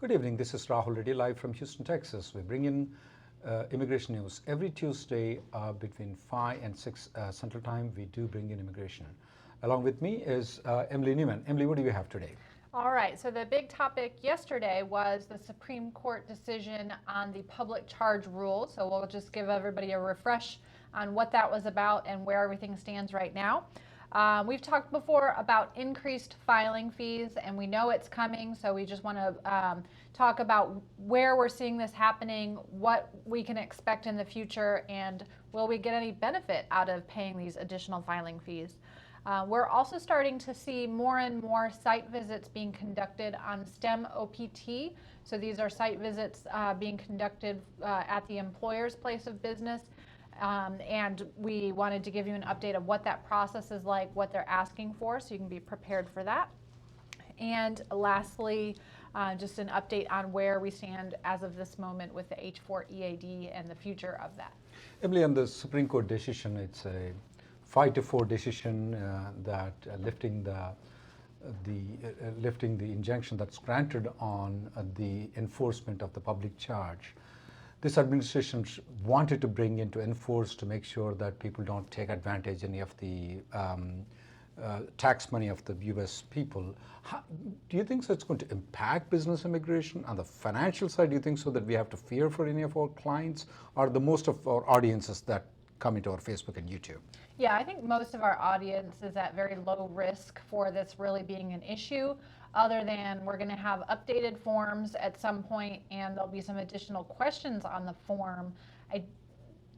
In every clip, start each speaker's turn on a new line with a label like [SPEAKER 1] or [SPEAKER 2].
[SPEAKER 1] Good evening, this is Rahul Reddy live from Houston, Texas. We bring in immigration news every Tuesday between 5 and 6 Central Time. We do bring in immigration. Along with me is Reddy Neumann. Emily, what do you have today?
[SPEAKER 2] All right, so the big topic yesterday was the Supreme Court decision on the public charge rule. So we'll just give everybody a refresh on what that was about and where everything stands right now. We've talked before about increased filing fees, and we know it's coming, so we just want to talk about where we're seeing this happening, what we can expect in the future, and will we get any benefit out of paying these additional filing fees. We're also starting to see more and more site visits being conducted on STEM OPT. So these are site visits being conducted at the employer's place of business. And we wanted to give you an update of what that process is like, what they're asking for, so you can be prepared for that. And lastly, just an update on where we stand as of this moment with the H-4 EAD and the future of that.
[SPEAKER 1] Emily, on the Supreme Court decision, it's a 5-4 decision that lifting the injunction that's granted on the enforcement of the public charge. This administration wanted to bring in to enforce to make sure that people don't take advantage any of the tax money of the U.S. people. Do you think so it's going to impact business immigration? On the financial side, do you think so that we have to fear for any of our clients or the most of our audiences that come into our Facebook and YouTube?
[SPEAKER 2] Yeah, I think most of our audience is at very low risk for this really being an issue, other than we're going to have updated forms at some point and there'll be some additional questions on the form. I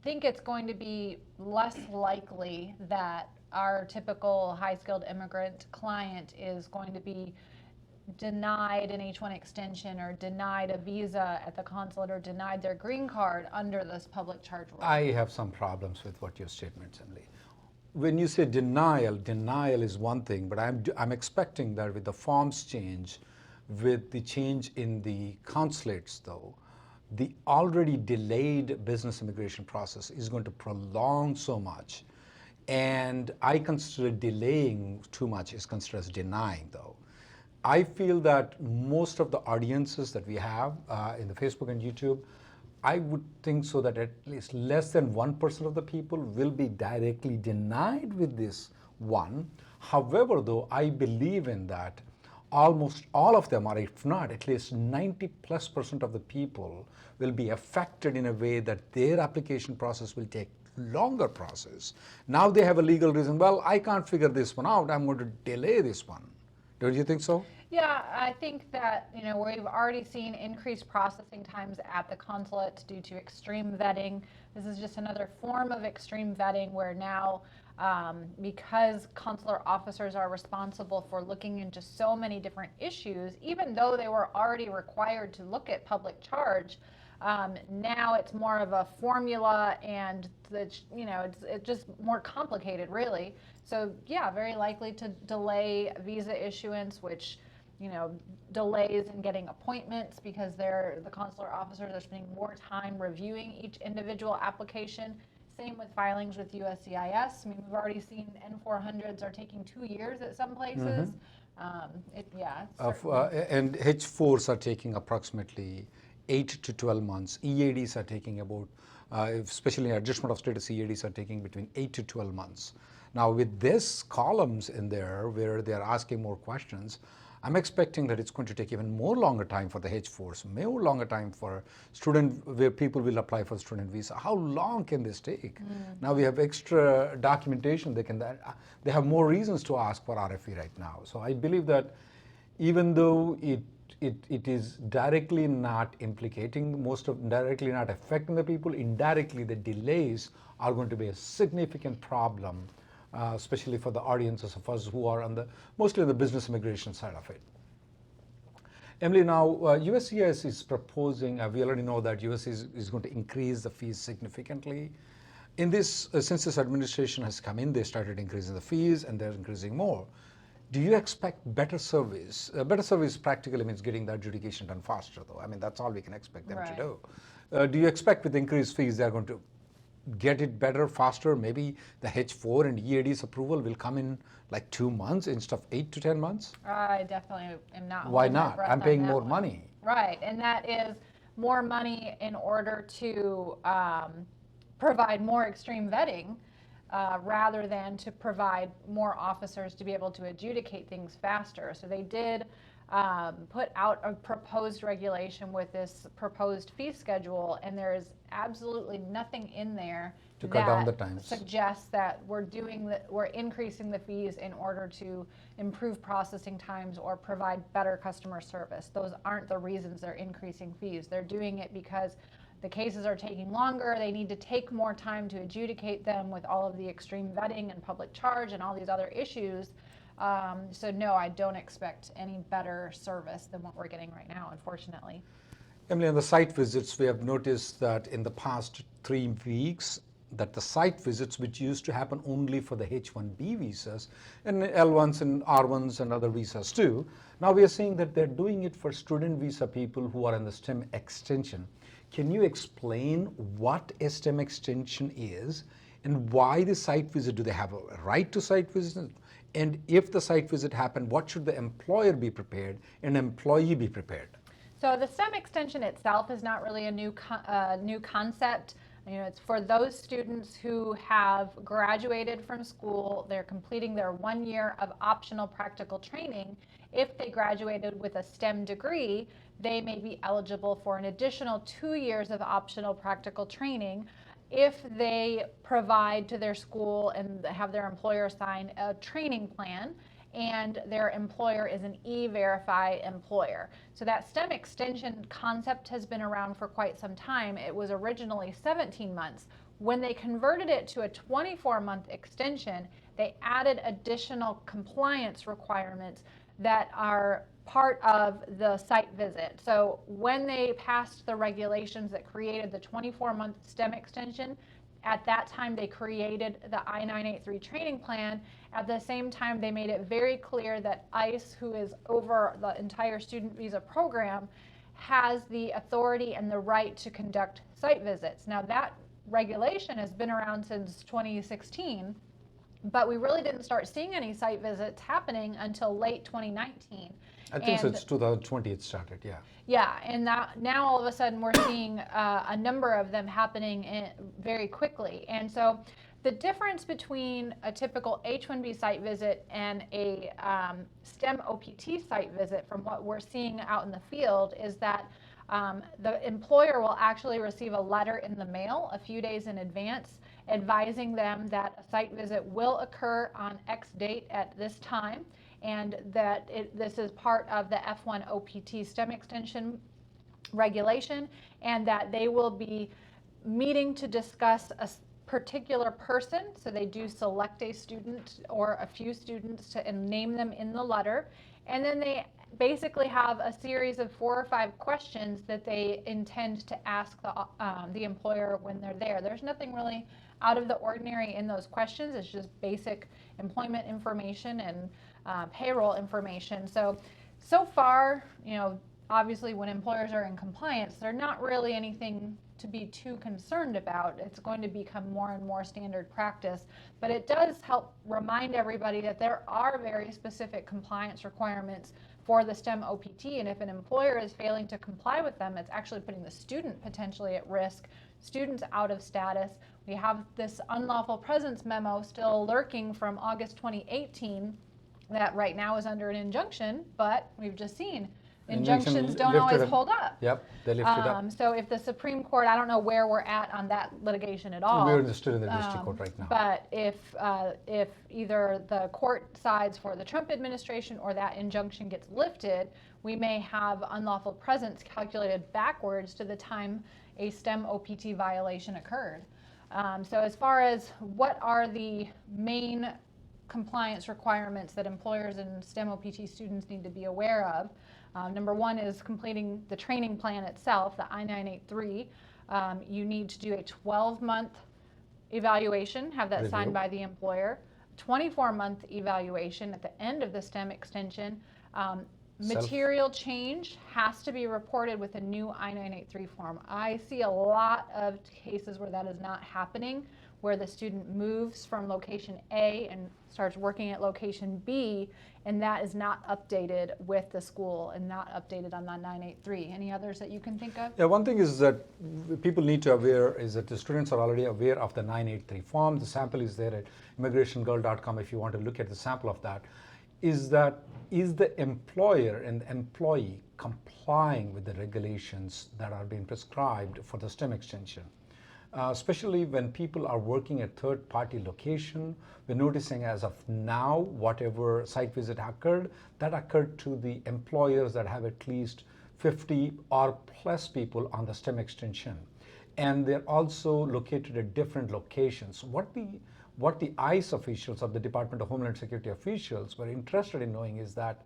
[SPEAKER 2] think it's going to be less likely that our typical high-skilled immigrant client is going to be denied an H-1 extension or denied a visa at the consulate or denied their green card under this public charge rule.
[SPEAKER 1] I have some problems with what your statement, Emily. When you say denial is one thing, but I'm expecting that with the forms change, with the change in the consulates though, the already delayed business immigration process is going to prolong so much. And I consider delaying too much is considered as denying though. I feel that most of the audiences that we have in the Facebook and YouTube, I would think so that at least less than 1% of the people will be directly denied with this one. However, though, I believe in that almost all of them, or if not, at least 90+% of the people will be affected in a way that their application process will take longer process. Now they have a legal reason, well, I can't figure this one out, I'm going to delay this one. Don't you think so?
[SPEAKER 2] Yeah, I think that, we've already seen increased processing times at the consulates due to extreme vetting. This is just another form of extreme vetting where now, because consular officers are responsible for looking into so many different issues, even though they were already required to look at public charge, now it's more of a formula and it's just more complicated really. So yeah, very likely to delay visa issuance, which delays in getting appointments because the consular officers are spending more time reviewing each individual application. Same with filings with USCIS. I mean, we've already seen N-400s are taking 2 years at some places.
[SPEAKER 1] And H-4s are taking approximately 8 to 12 months. EADs are taking about, especially adjustment of status EADs are taking between 8 to 12 months. Now with this columns in there where they're asking more questions, I'm expecting that it's going to take even more longer time for the H-4s, more longer time for student, where people will apply for student visa. How long can this take? Now we have extra documentation, they have more reasons to ask for RFE right now. So I believe that even though it is directly not implicating, directly not affecting the people, indirectly the delays are going to be a significant problem. Especially for the audiences of us who are mostly on the business immigration side of it. Emily, now USCIS is proposing, we already know that USCIS is going to increase the fees significantly. In this, since this administration has come in, they started increasing the fees and they're increasing more. Do you expect better service? Better service practically means getting the adjudication done faster though. I mean, that's all we can expect them to do. Do you expect with increased fees they're going to get it better, faster? Maybe the H4 and EAD's approval will come in like 2 months instead of 8 to 10 months?
[SPEAKER 2] I definitely am not.
[SPEAKER 1] Why
[SPEAKER 2] holding my
[SPEAKER 1] not?
[SPEAKER 2] breath
[SPEAKER 1] I'm
[SPEAKER 2] on
[SPEAKER 1] paying
[SPEAKER 2] that
[SPEAKER 1] more
[SPEAKER 2] one.
[SPEAKER 1] money.
[SPEAKER 2] Right, and that is more money in order to provide more extreme vetting rather than to provide more officers to be able to adjudicate things faster. So they did put out a proposed regulation with this proposed fee schedule, and there is absolutely nothing in there
[SPEAKER 1] To cut down the
[SPEAKER 2] that
[SPEAKER 1] times.
[SPEAKER 2] suggests that we're increasing the fees in order to improve processing times or provide better customer service. Those aren't the reasons they're increasing fees. They're doing it because the cases are taking longer. They need to take more time to adjudicate them with all of the extreme vetting and public charge and all these other issues. So no, I don't expect any better service than what we're getting right now, unfortunately.
[SPEAKER 1] Emily, on the site visits, we have noticed that in the past 3 weeks, that the site visits, which used to happen only for the H-1B visas, and L1s and R1s and other visas too, now we are seeing that they're doing it for student visa people who are in the STEM extension. Can you explain what a STEM extension is and why the site visit? Do they have a right to site visit? And if the site visit happened, what should the employer be prepared and employee be prepared?
[SPEAKER 2] So the STEM extension itself is not really a new concept. You know, it's for those students who have graduated from school, they're completing their 1 year of optional practical training. If they graduated with a STEM degree, they may be eligible for an additional 2 years of optional practical training if they provide to their school and have their employer sign a training plan, and their employer is an E-Verify employer. So that STEM extension concept has been around for quite some time. It was originally 17 months. When they converted it to a 24-month extension, they added additional compliance requirements that are part of the site visit. So when they passed the regulations that created the 24-month STEM extension, at that time they created the I-983 training plan. At the same time, they made it very clear that ICE, who is over the entire student visa program, has the authority and the right to conduct site visits. Now that regulation has been around since 2016, but we really didn't start seeing any site visits happening until late 2019.
[SPEAKER 1] I think so, it's 2020 it started, yeah.
[SPEAKER 2] Yeah, and now all of a sudden we're seeing a number of them happening very quickly. And so the difference between a typical H-1B site visit and a STEM OPT site visit from what we're seeing out in the field is that the employer will actually receive a letter in the mail a few days in advance advising them that a site visit will occur on X date at this time, and that this is part of the F1 OPT STEM extension regulation, and that they will be meeting to discuss a particular person. So they do select a student or a few students and name them in the letter, and then they basically have a series of 4 or 5 questions that they intend to ask the employer when they're there. There's nothing really out of the ordinary in those questions. It's just basic employment information and payroll information. So far, you know, obviously when employers are in compliance, they're not really anything to be too concerned about. It's going to become more and more standard practice, but it does help remind everybody that there are very specific compliance requirements for the STEM OPT, and if an employer is failing to comply with them, it's actually putting the student potentially at risk, students out of status. We have this unlawful presence memo still lurking from August 2018 that right now is under an injunction, but we've just seen injunctions don't always hold up.
[SPEAKER 1] Yep, they lifted up.
[SPEAKER 2] So if the Supreme Court, I don't know where we're at on that litigation at all.
[SPEAKER 1] We're still in the district court right now.
[SPEAKER 2] But if either the court sides for the Trump administration or that injunction gets lifted, we may have unlawful presence calculated backwards to the time a STEM OPT violation occurred. So as far as what are the main compliance requirements that employers and STEM OPT students need to be aware of, number 1 is completing the training plan itself, the I-983. You need to do a 12-month evaluation, have that signed by the employer, 24-month evaluation at the end of the STEM extension, Material change has to be reported with a new I-983 form. I see a lot of cases where that is not happening, where the student moves from location A and starts working at location B, and that is not updated with the school and not updated on the 983. Any others that you can think of?
[SPEAKER 1] Yeah, one thing is that people need to aware is that the students are already aware of the 983 form. The sample is there at immigrationgirl.com if you want to look at the sample of that. Is the employer and the employee complying with the regulations that are being prescribed for the STEM extension? Especially when people are working at third-party location, we're noticing as of now, whatever site visit occurred, that occurred to the employers that have at least 50 or plus people on the STEM extension. And they're also located at different locations. What the ICE officials of the Department of Homeland Security officials were interested in knowing is that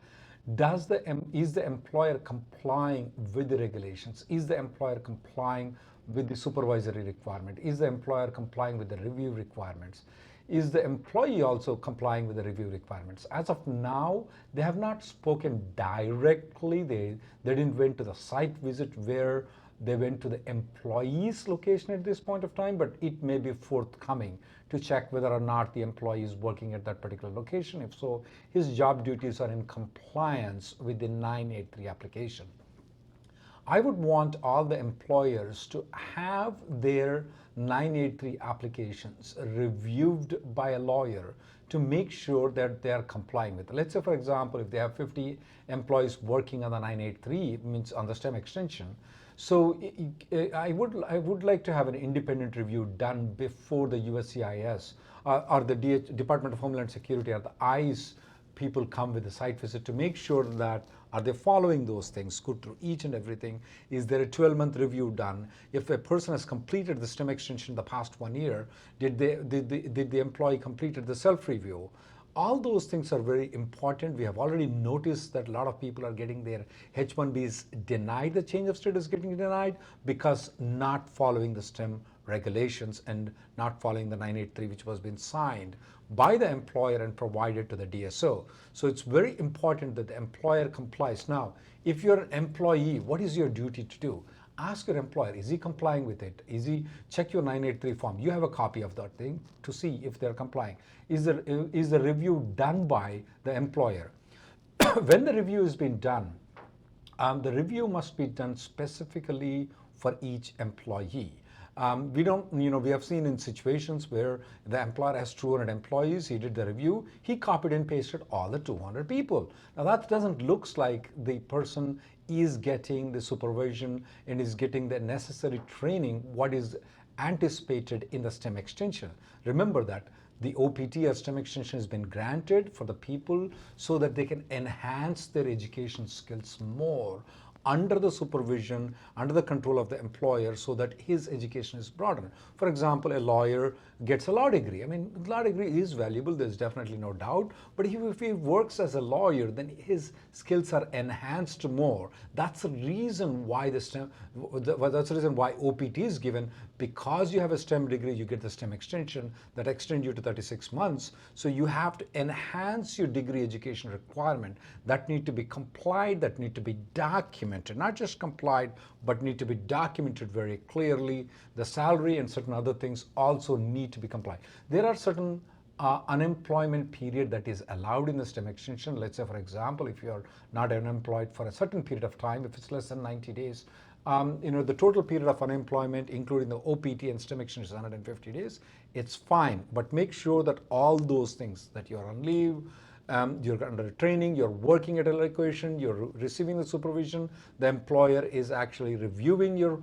[SPEAKER 1] is the employer complying with the regulations? Is the employer complying with the supervisory requirement? Is the employer complying with the review requirements? Is the employee also complying with the review requirements? As of now, they have not spoken directly. They didn't went to the site visit where they went to the employee's location at this point of time, but it may be forthcoming to check whether or not the employee is working at that particular location. If so, his job duties are in compliance with the 983 application. I would want all the employers to have their 983 applications reviewed by a lawyer to make sure that they are complying with it. Let's say, for example, if they have 50 employees working on the 983, it means on the STEM extension. So I would like to have an independent review done before the USCIS or the Department of Homeland Security or the ICE people come with a site visit to make sure that are they following those things, go through each and everything. Is there a 12-month review done? If a person has completed the STEM extension the past 1 year, did the employee completed the self-review? All those things are very important. We have already noticed that a lot of people are getting their H-1Bs denied, the change of status getting denied because not following the STEM regulations and not following the 983, which was been signed by the employer and provided to the DSO. So it's very important that the employer complies. Now, if you're an employee, what is your duty to do? Ask your employer, is he complying with it? Check your 983 form. You have a copy of that thing to see if they're complying. Is the review done by the employer? When the review has been done, the review must be done specifically for each employee. We have seen in situations where the employer has 200 employees, he did the review, he copied and pasted all the 200 people. Now that doesn't look like the person is getting the supervision and is getting the necessary training, what is anticipated in the STEM extension. Remember that the OPT or STEM extension has been granted for the people so that they can enhance their education skills more under the supervision, under the control of the employer so that his education is broadened. For example, a lawyer gets a law degree. I mean, law degree is valuable, there's definitely no doubt, but if he works as a lawyer, then his skills are enhanced more. That's the reason why that's the reason why OPT is given. Because you have a STEM degree, you get the STEM extension that extends you to 36 months. So you have to enhance your degree education requirement that need to be complied, that need to be documented, not just complied, but need to be documented very clearly. The salary and certain other things also need to be complied. There are certain unemployment period that is allowed in the STEM extension. Let's say, for example, if you're not unemployed for a certain period of time, if it's less than 90 days, the total period of unemployment, including the OPT and STEM extension, is 150 days. It's fine, but make sure that all those things, that you're on leave, you're under training, you're working at a location, you're receiving the supervision, the employer is actually reviewing your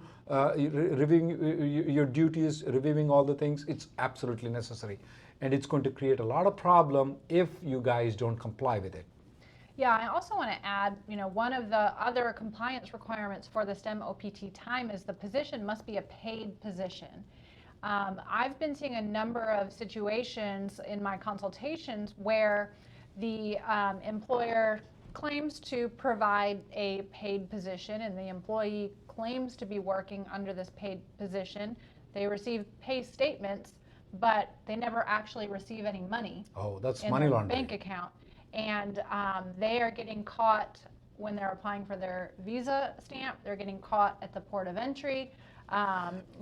[SPEAKER 1] duties, reviewing all the things. It's absolutely necessary. And it's going to create a lot of problem if you guys don't comply with it.
[SPEAKER 2] Yeah, I also want to add, one of the other compliance requirements for the STEM OPT time is the position must be a paid position. I've been seeing a number of situations in my consultations where the employer claims to provide a paid position and the employee claims to be working under this paid position. They receive pay statements, but they never actually receive any money.
[SPEAKER 1] Oh, that's
[SPEAKER 2] in
[SPEAKER 1] money
[SPEAKER 2] their
[SPEAKER 1] laundering.
[SPEAKER 2] bank account. And they are getting caught when they're applying for their visa stamp. They're getting caught at the port of entry.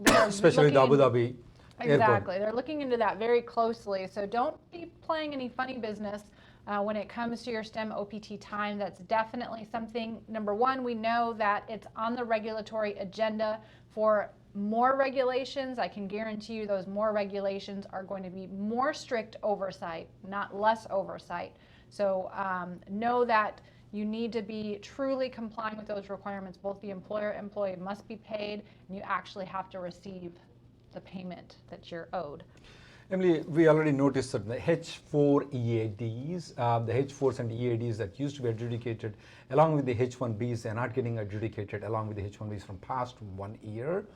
[SPEAKER 1] Especially the Abu Dhabi airport.
[SPEAKER 2] Exactly. They're looking into that very closely. So don't be playing any funny business when it comes to your STEM OPT time. That's definitely something. Number one, we know that it's on the regulatory agenda for more regulations. I can guarantee you those more regulations are going to be more strict oversight, not less oversight. So know that you need to be truly complying with those requirements. Both the employer and employee must be paid, and you actually have to receive the payment that you're owed.
[SPEAKER 1] Emily, we already noticed that the H4 EADs, the H4s and EADs that used to be adjudicated along with the H-1Bs, they're not getting adjudicated along with the H-1Bs from past 1 year.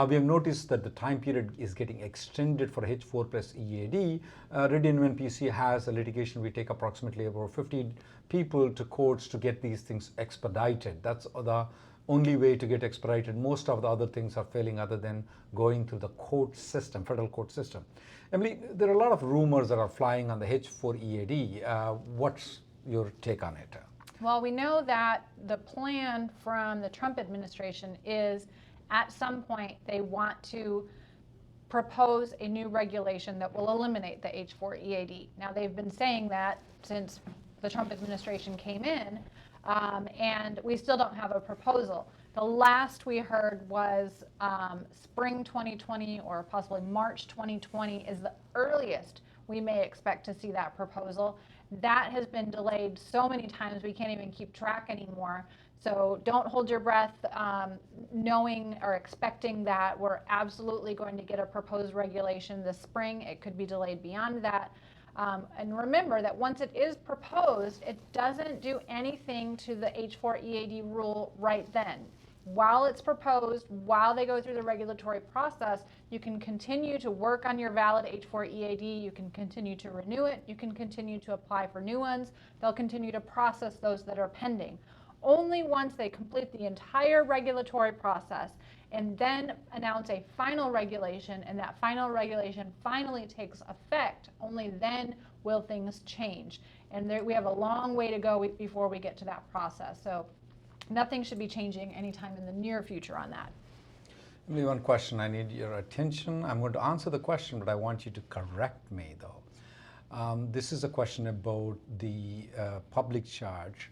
[SPEAKER 1] We have noticed that the time period is getting extended for H4 plus EAD. Reddy Neumann PC has a litigation. We take approximately about 50 people to courts to get these things expedited. That's the only way to get expedited. Most of the other things are failing other than going through the court system, federal court system. Emily, there are a lot of rumors that are flying on the H4 EAD. What's your take on it?
[SPEAKER 2] Well, we know that the plan from the Trump administration is at some point they want to propose a new regulation that will eliminate the H4 EAD. Now, they've been saying that since the Trump administration came in, and we still don't have a proposal. The last we heard was spring 2020 or possibly March 2020 is the earliest we may expect to see that proposal. That has been delayed so many times we can't even keep track anymore. So don't hold your breath knowing or expecting that we're absolutely going to get a proposed regulation this spring. It could be delayed beyond that. And remember that once it is proposed, it doesn't do anything to the H4 EAD rule right then. While it's proposed, while they go through the regulatory process, you can continue to work on your valid H4 EAD, you can continue to renew it, you can continue to apply for new ones. They'll continue to process those that are pending. Only once they complete the entire regulatory process and then announce a final regulation, and that final regulation finally takes effect, only then will things change. And we have a long way to go before we get to that process. So nothing should be changing anytime in the near future on that.
[SPEAKER 1] Only one question. I need your attention. I'm going to answer the question, but I want you to correct me, though. This is a question about the public charge.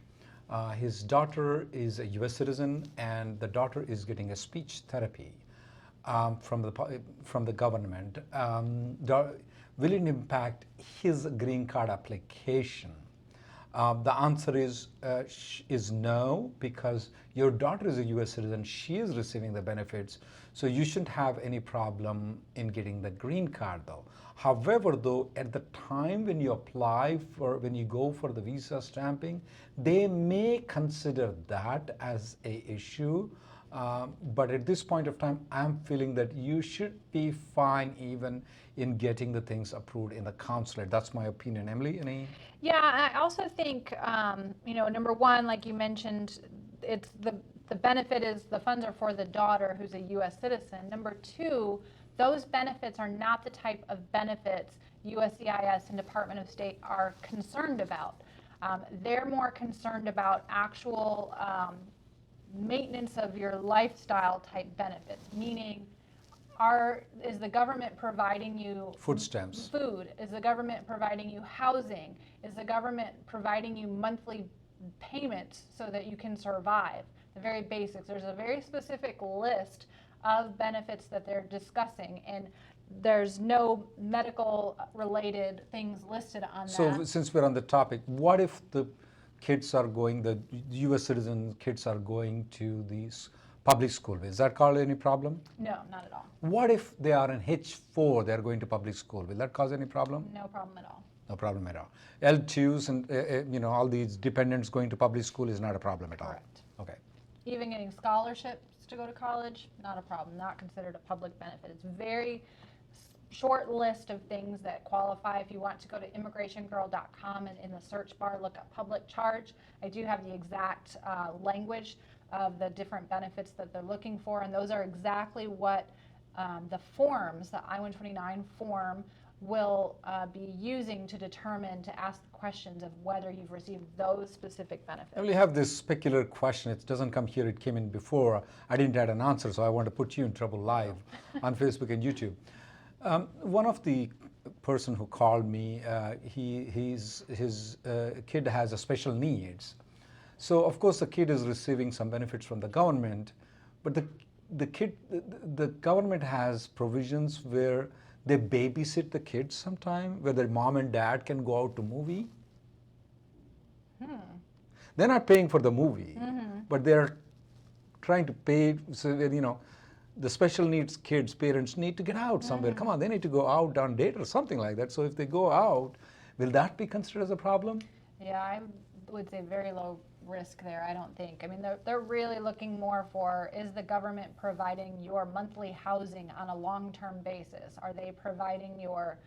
[SPEAKER 1] His daughter is a U.S. citizen, and the daughter is getting a speech therapy from the government. Will it impact his green card application? The answer is no, because your daughter is a U.S. citizen. She is receiving the benefits, so you shouldn't have any problem in getting the green card, though. However, though, at the time when you go for the visa stamping, they may consider that as an issue. But at this point of time, I'm feeling that you should be fine even in getting the things approved in the consulate. That's my opinion. Emily, any?
[SPEAKER 2] Yeah, I also think, number one, like you mentioned, it's the benefit is the funds are for the daughter who's a U.S. citizen. Number two, those benefits are not the type of benefits USCIS and Department of State are concerned about. They're more concerned about actual maintenance of your lifestyle type benefits, meaning is the government providing you
[SPEAKER 1] food stamps?
[SPEAKER 2] Food? Is the government providing you housing? Is the government providing you monthly payments so that you can survive? The very basics. There's a very specific list of benefits that they're discussing, and there's no medical related things listed on that.
[SPEAKER 1] So since we're on the topic, what if the kids are going, the U.S. citizen kids are going to these public school? Is that cause any problem?
[SPEAKER 2] No, not at all.
[SPEAKER 1] What if they are in H4, they're going to public school? Will that cause any problem?
[SPEAKER 2] No problem at all.
[SPEAKER 1] No problem at all. L2s and all these dependents going to public school is not a problem at all.
[SPEAKER 2] Correct.
[SPEAKER 1] Okay.
[SPEAKER 2] Even getting scholarships to go to college, not a problem, not considered a public benefit. It's very short list of things that qualify. If you want to go to immigrationgirl.com and in the search bar look up public charge, I do have the exact language of the different benefits that they're looking for, and those are exactly what the forms, the I-129 form will be using to determine, to ask questions of whether you've received those specific benefits.
[SPEAKER 1] I only have this peculiar question. It doesn't come here. It came in before. I didn't have an answer, so I want to put you in trouble live on Facebook and YouTube. One of the person who called me, his kid has a special needs. So of course the kid is receiving some benefits from the government, but the government has provisions where they babysit the kids sometime, where their mom and dad can go out to movie. They're not paying for the movie, but they're trying to pay, so you know, the special needs kids, parents need to get out somewhere. Come on, they need to go out on date or something like that. So if they go out, will that be considered as a problem?
[SPEAKER 2] Yeah, I would say very low risk there, I don't think. I mean, they're really looking more for, is the government providing your monthly housing on a long-term basis? Are they providing your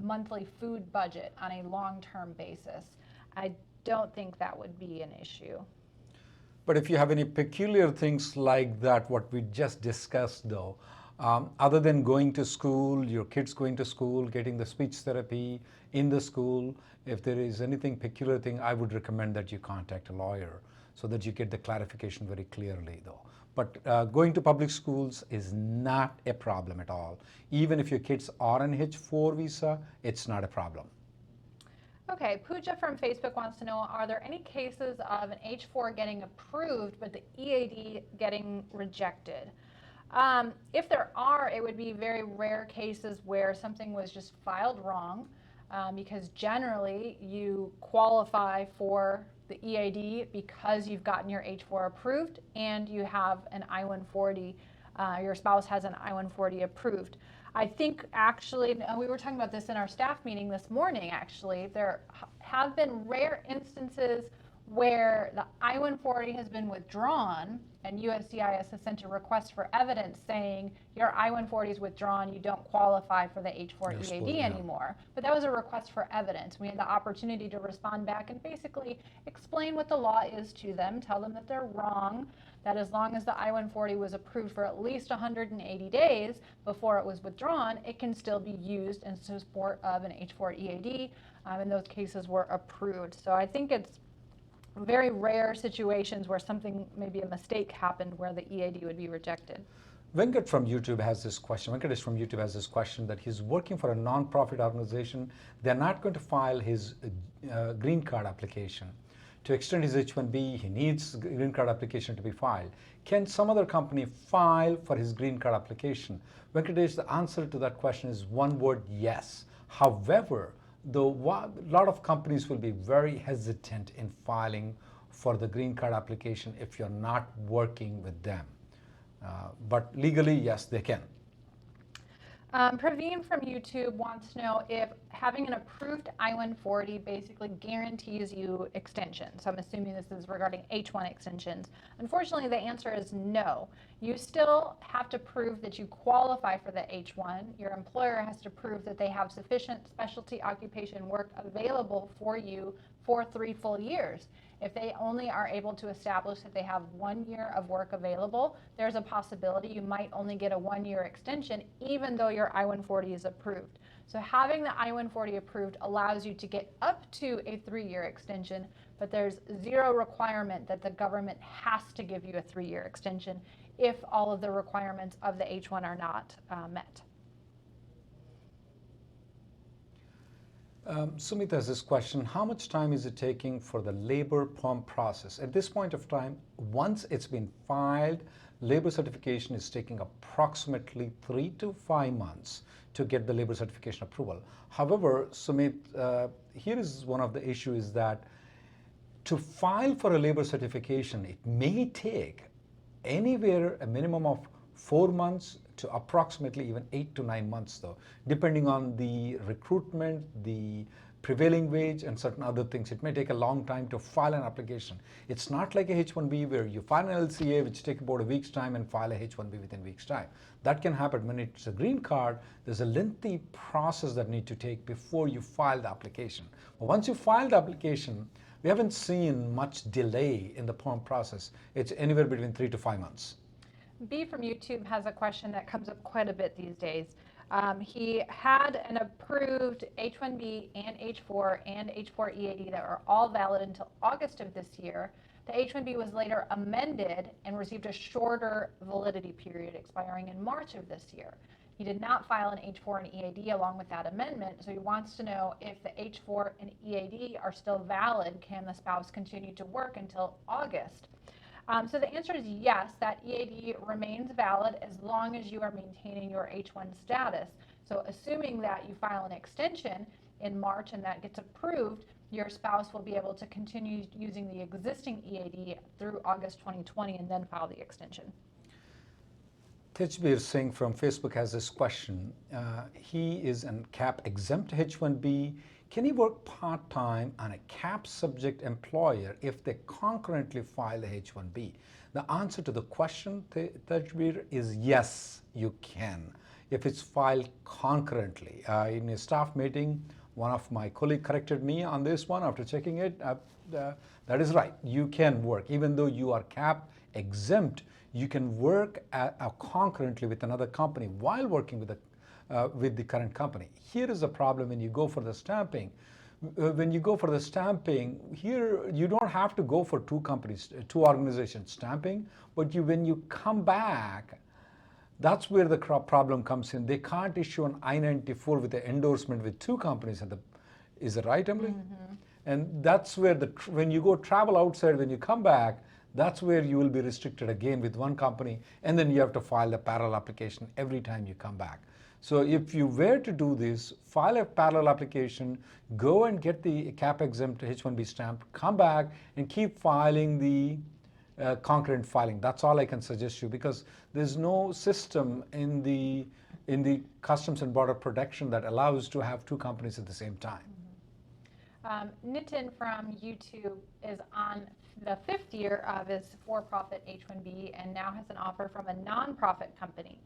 [SPEAKER 2] monthly food budget on a long-term basis? I don't think that would be an issue.
[SPEAKER 1] But if you have any peculiar things like that, what we just discussed though, other than going to school, your kids going to school, getting the speech therapy in the school, if there is anything peculiar thing, I would recommend that you contact a lawyer so that you get the clarification very clearly though. But going to public schools is not a problem at all. Even if your kids are on H-4 visa, it's not a problem.
[SPEAKER 2] Okay, Pooja from Facebook wants to know, are there any cases of an H-4 getting approved but the EAD getting rejected? If there are, it would be very rare cases where something was just filed wrong, because generally you qualify for the EAD because you've gotten your H-4 approved and you have an I-140, your spouse has an I-140 approved. I think actually, we were talking about this in our staff meeting this morning actually, there have been rare instances where the I-140 has been withdrawn and USCIS has sent a request for evidence saying your I-140 is withdrawn, you don't qualify for the H-4 EAD anymore. But that was a request for evidence. We had the opportunity to respond back and basically explain what the law is to them, tell them that they're wrong, that as long as the I-140 was approved for at least 180 days before it was withdrawn, it can still be used in support of an H-4 EAD, and those cases were approved. So I think it's very rare situations where something, maybe a mistake happened where the EAD would be rejected.
[SPEAKER 1] Venkat from YouTube has this question. Venkatesh from YouTube has this question that he's working for a non-profit organization. They're not going to file his green card application. To extend his H-1B, he needs green card application to be filed. Can some other company file for his green card application? Venkatesh, the answer to that question is one word, yes. However, though a lot of companies will be very hesitant in filing for the green card application if you're not working with them. But legally, yes, they can.
[SPEAKER 2] Praveen from YouTube wants to know if having an approved I-140 basically guarantees you extension. So I'm assuming this is regarding H-1 extensions. Unfortunately, the answer is no. You still have to prove that you qualify for the H-1. Your employer has to prove that they have sufficient specialty occupation work available for you for 3 full years. If they only are able to establish that they have 1 year of work available, there's a possibility you might only get a 1-year extension even though your I-140 is approved. So having the I-140 approved allows you to get up to a 3-year extension, but there's zero requirement that the government has to give you a 3-year extension if all of the requirements of the H-1 are not met.
[SPEAKER 1] Sumit has this question, how much time is it taking for the labor perm process? At this point of time, once it's been filed, labor certification is taking approximately 3 to 5 months to get the labor certification approval. However, Sumit, here is one of the issues is that to file for a labor certification, it may take anywhere a minimum of 4 months to approximately even 8 to 9 months though, depending on the recruitment, the prevailing wage and certain other things. It may take a long time to file an application. It's not like a H-1B where you file an LCA which take about a week's time and file a H-1B within a week's time. That can happen. When it's a green card, there's a lengthy process that need to take before you file the application. But once you file the application, we haven't seen much delay in the perm process. It's anywhere between 3 to 5 months.
[SPEAKER 2] B from YouTube has a question that comes up quite a bit these days. He had an approved H-1B and H-4 and H-4 EAD that were all valid until August of this year. The H-1B was later amended and received a shorter validity period expiring in March of this year. He did not file an H-4 and EAD along with that amendment, so he wants to know if the H-4 and EAD are still valid. Can the spouse continue to work until August? So the answer is yes, that EAD remains valid as long as you are maintaining your H-1 status. So assuming that you file an extension in March and that gets approved, your spouse will be able to continue using the existing EAD through August 2020 and then file the extension.
[SPEAKER 1] Tejbir Singh from Facebook has this question. He is a Cap-exempt H-1B. Can he work part-time on a Cap-subject employer if they concurrently file a H-1B? The answer to the question, Tejbir, is yes, you can, if it's filed concurrently. In a staff meeting, one of my colleagues corrected me on this one after checking it. That is right. You can work. Even though you are Cap-exempt, you can work concurrently with another company while working with the current company. Here is the problem when you go for the stamping. When you go for the stamping, here you don't have to go for two companies, two organizations stamping, but when you come back, that's where the problem comes in. They can't issue an I-94 with the endorsement with two companies. Is it right, Emily? Mm-hmm. And that's where when you go travel outside, when you come back, that's where you will be restricted again with one company, and then you have to file a parallel application every time you come back. So if you were to do this, file a parallel application, go and get the Cap-exempt H-1B stamp, come back and keep filing the concurrent filing. That's all I can suggest you, because there's no system in the Customs and Border Protection that allows to have two companies at the same time.
[SPEAKER 2] Nitin from YouTube is on the 5th year of his for-profit H-1B and now has an offer from a nonprofit company.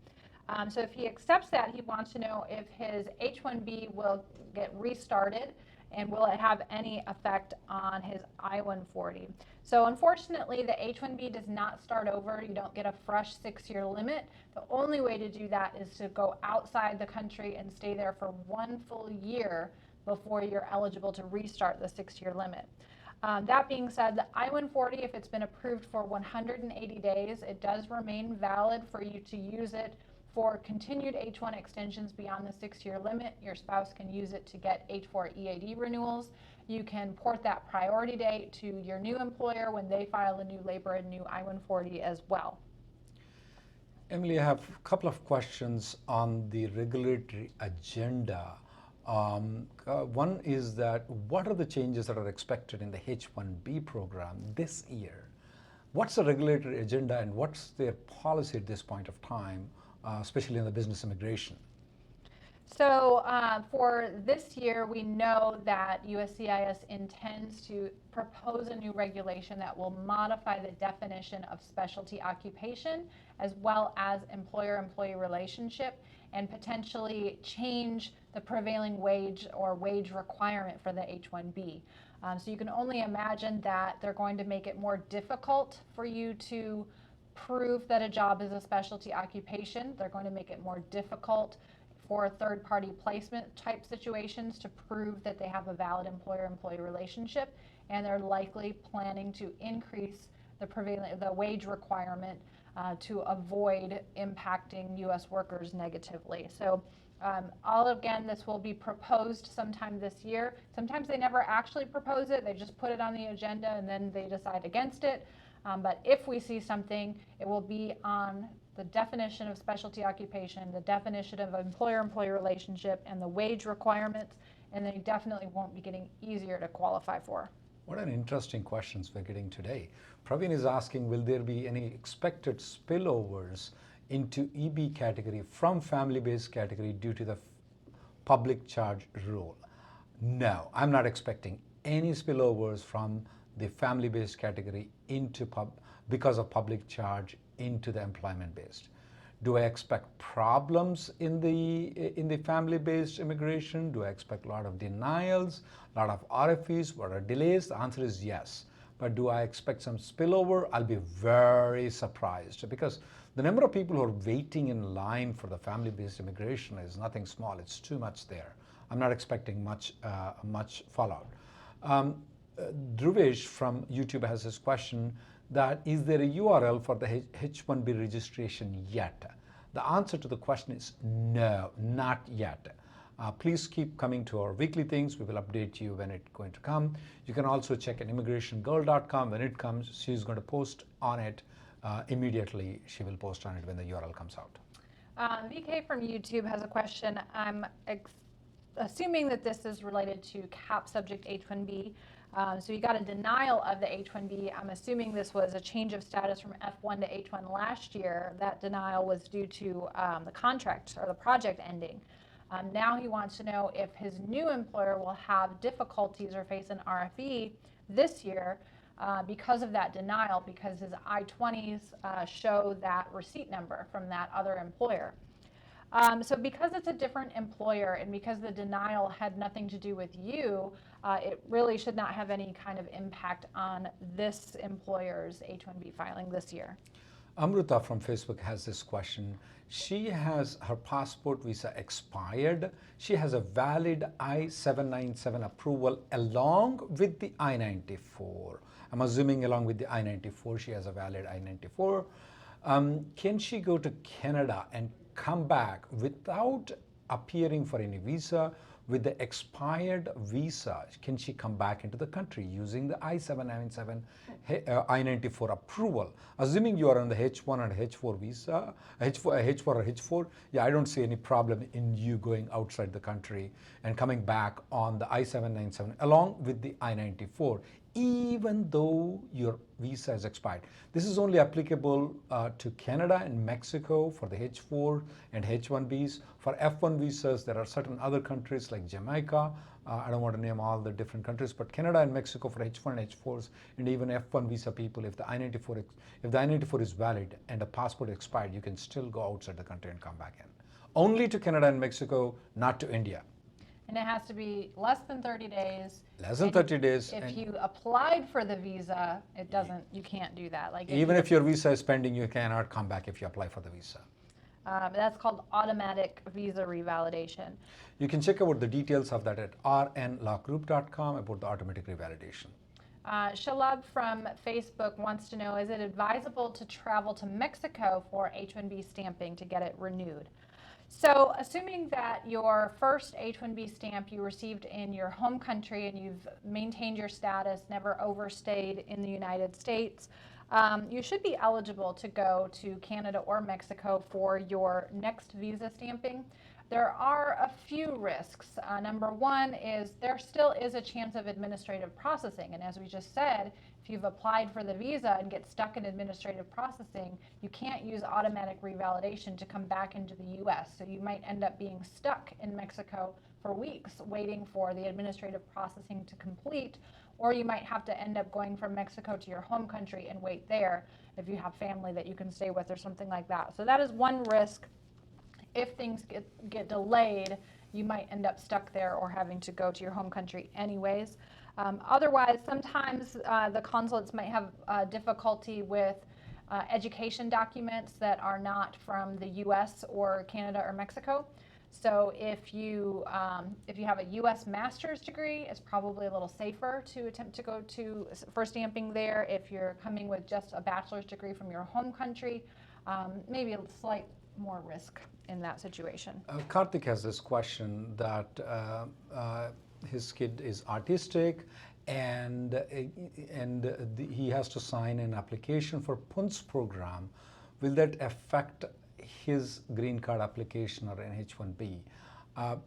[SPEAKER 2] So if he accepts that, he wants to know if his H-1B will get restarted and will it have any effect on his I-140. So unfortunately, the H-1B does not start over. You don't get a fresh 6-year limit. The only way to do that is to go outside the country and stay there for 1 full year before you're eligible to restart the 6-year limit. That being said, the I-140, if it's been approved for 180 days, it does remain valid for you to use it for continued H-1 extensions beyond the 6-year limit. Your spouse can use it to get H-4 EAD renewals. You can port that priority date to your new employer when they file a new labor and new I-140 as well.
[SPEAKER 1] Emily, I have a couple of questions on the regulatory agenda. One is that what are the changes that are expected in the H-1B program this year? What's the regulatory agenda and what's their policy at this point of time, especially in the business immigration?
[SPEAKER 2] So for this year, we know that USCIS intends to propose a new regulation that will modify the definition of specialty occupation as well as employer-employee relationship and potentially change the prevailing wage or wage requirement for the H-1B. So you can only imagine that they're going to make it more difficult for you to prove that a job is a specialty occupation. They're going to make it more difficult for third-party placement type situations to prove that they have a valid employer-employee relationship, and they're likely planning to increase the wage requirement to avoid impacting U.S. workers negatively. So again, this will be proposed sometime this year. Sometimes they never actually propose it, they just put it on the agenda and then they decide against it. But if we see something, it will be on the definition of specialty occupation, the definition of employer-employee relationship, and the wage requirements, and they definitely won't be getting easier to qualify for.
[SPEAKER 1] What an interesting questions we're getting today. Praveen is asking, will there be any expected spillovers into EB category from family-based category due to the public charge rule? No, I'm not expecting any spillovers from the family-based category into because of public charge into the employment-based. Do I expect problems in the family-based immigration? Do I expect a lot of denials, a lot of RFEs, what are delays? The answer is yes. But do I expect some spillover? I'll be very surprised, because The number of people who are waiting in line for the family-based immigration is nothing small. It's too much there. I'm not expecting much fallout. Dhruvesh from YouTube has this question that is there a URL for the H-1B registration yet? The answer to the question is no, not yet. Please keep coming to our weekly things. We will update you when it's going to come. You can also check at immigrationgirl.com. When it comes, she's going to post on it immediately. She will post on it when the URL comes out.
[SPEAKER 2] VK from YouTube has a question. I'm assuming that this is related to cap subject H-1B. So you got a denial of the H-1B. I'm assuming this was a change of status from F-1 to H-1 last year. That denial was due to the contract or the project ending. Now he wants to know if his new employer will have difficulties or face an RFE this year because of that denial, because his I-20s show that receipt number from that other employer. So because it's a different employer and because the denial had nothing to do with you, it really should not have any kind of impact on this employer's H-1B filing this year.
[SPEAKER 1] Amruta from Facebook has this question. She has her passport visa expired. She has a valid I-797 approval along with the I-94. I'm assuming along with the I-94, she has a valid I-94. Can she go to Canada and come back without appearing for any visa? With the expired visa, can she come back into the country using the I-797 I-94 approval? Assuming you are on the H-1 and H-4 visa, H-4 or H-4, yeah, I don't see any problem in you going outside the country and coming back on the I-797 along with the I-94, even though your visa is expired. This is only applicable to Canada and Mexico for the H-4 and H-1Bs. For F-1 visas, there are certain other countries like Jamaica. I don't want to name all the different countries, but Canada and Mexico for H-1 and H-4s, and even F-1 visa people, if the I-94 is valid and the passport expired, you can still go outside the country and come back in. Only to Canada and Mexico, not to India.
[SPEAKER 2] And it has to be less than 30 days.
[SPEAKER 1] Less than 30 days.
[SPEAKER 2] If you applied for the visa, it doesn't, you can't do that. Like
[SPEAKER 1] even if your visa is pending, you cannot come back if you apply for the visa.
[SPEAKER 2] That's called automatic visa revalidation.
[SPEAKER 1] You can check out the details of that at rnlawgroup.com about the automatic revalidation.
[SPEAKER 2] Shalab from Facebook wants to know, is it advisable to travel to Mexico for H-1B stamping to get it renewed? So assuming that your first H-1B stamp you received in your home country and you've maintained your status, never overstayed in the United States, you should be eligible to go to Canada or Mexico for your next visa stamping. There are a few risks. Number one is there still is a chance of administrative processing. And as we just said, if you've applied for the visa and get stuck in administrative processing, you can't use automatic revalidation to come back into the US. So you might end up being stuck in Mexico for weeks waiting for the administrative processing to complete, or you might have to end up going from Mexico to your home country and wait there if you have family that you can stay with or something like that. So that is one risk. If things get delayed, you might end up stuck there or having to go to your home country anyways. Otherwise, sometimes the consulates might have difficulty with education documents that are not from the U.S. or Canada or Mexico. So if you have a U.S. master's degree, it's probably a little safer to attempt to go to for stamping there. If you're coming with just a bachelor's degree from your home country, maybe a slight more risk in that situation.
[SPEAKER 1] Karthik has this question that his kid is autistic and he has to sign an application for PUNS program. Will that affect his green card application or an H-1B?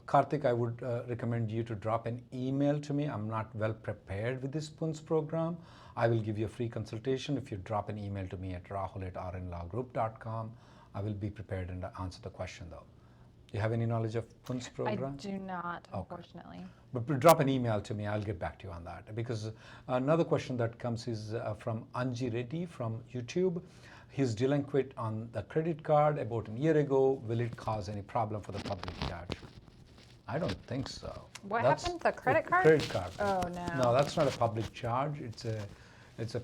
[SPEAKER 1] Karthik, I would recommend you to drop an email to me. I'm not well prepared with this PUNS program. I will give you a free consultation if you drop an email to me at rahul@rnlawgroup.com. I will be prepared and answer the question though. Do you have any knowledge of PUNS program?
[SPEAKER 2] I do not, unfortunately.
[SPEAKER 1] Okay. But drop an email to me, I'll get back to you on that. Because another question that comes is from Reddy from YouTube. He's delinquent on the credit card about a year ago. Will it cause any problem for the public charge? I don't think so.
[SPEAKER 2] What happened? The credit card?
[SPEAKER 1] Credit card.
[SPEAKER 2] Oh, no.
[SPEAKER 1] No, that's not a public charge. It's it's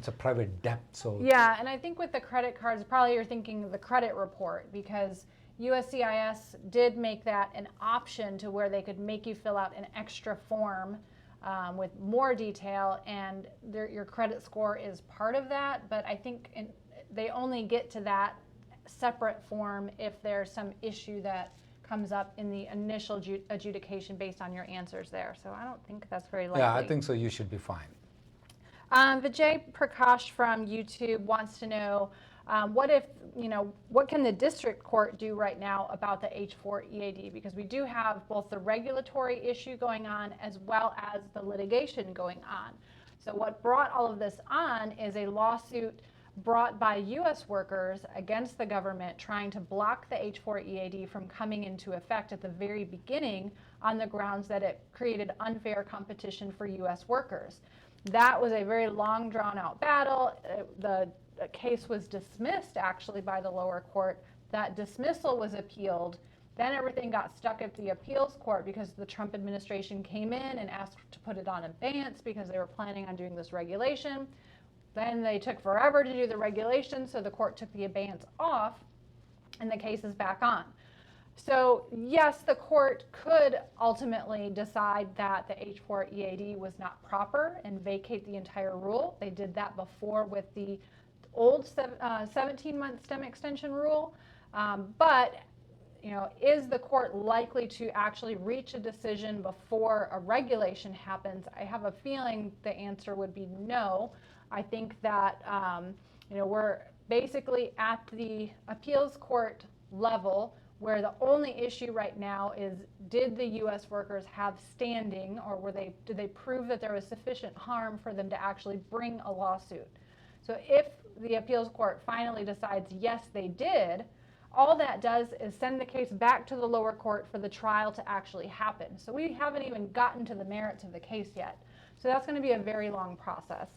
[SPEAKER 1] a private debt. So
[SPEAKER 2] yeah, and I think with the credit cards, probably you're thinking the credit report, because USCIS did make that an option to where they could make you fill out an extra form with more detail, and your credit score is part of that. But I think they only get to that separate form if there's some issue that comes up in the initial adjudication based on your answers there. So I don't think that's very likely.
[SPEAKER 1] yeah, I think so. You should be fine.
[SPEAKER 2] Vijay Prakash from YouTube wants to know, what can the district court do right now about the H-4 EAD? Because we do have both the regulatory issue going on as well as the litigation going on. So what brought all of this on is a lawsuit brought by U.S. workers against the government trying to block the H-4 EAD from coming into effect at the very beginning on the grounds that it created unfair competition for U.S. workers. That was a very long, drawn-out battle. The case was dismissed, actually, by the lower court. That dismissal was appealed. Then everything got stuck at the appeals court because the Trump administration came in and asked to put it on abeyance because they were planning on doing this regulation. Then they took forever to do the regulation, so the court took the abeyance off, and the case is back on. So yes, the court could ultimately decide that the H-4 EAD was not proper and vacate the entire rule. They did that before with the old 17-month STEM extension rule. But is the court likely to actually reach a decision before a regulation happens? I have a feeling the answer would be no. I think that we're basically at the appeals court level, where the only issue right now is, did the U.S. workers have standing, or did they prove that there was sufficient harm for them to actually bring a lawsuit? So if the appeals court finally decides yes, they did, all that does is send the case back to the lower court for the trial to actually happen. So we haven't even gotten to the merits of the case yet. So that's going to be a very long process.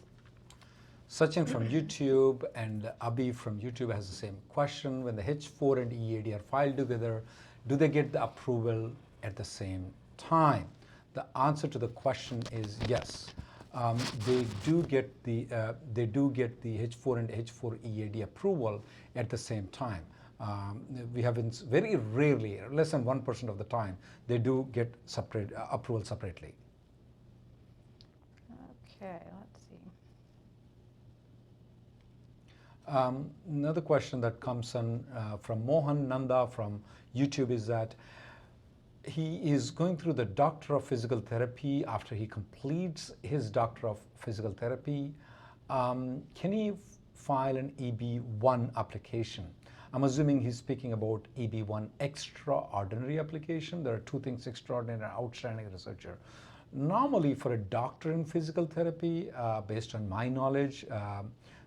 [SPEAKER 1] Sachin from YouTube and Abhi from YouTube has the same question. When the H-4 and EAD are filed together, do they get the approval at the same time? The answer to the question is yes. They do get the H-4 and H-4 EAD approval at the same time. We have very rarely, less than 1% of the time, they do get separate approval separately.
[SPEAKER 2] Okay, let's see.
[SPEAKER 1] Another question that comes in from Mohan Nanda from YouTube is that he is going through the Doctor of Physical Therapy. After he completes his Doctor of Physical Therapy, can he file an EB-1 application? I'm assuming he's speaking about EB-1 extraordinary application. There are two things, extraordinary and outstanding researcher. Normally for a doctor in physical therapy, based on my knowledge,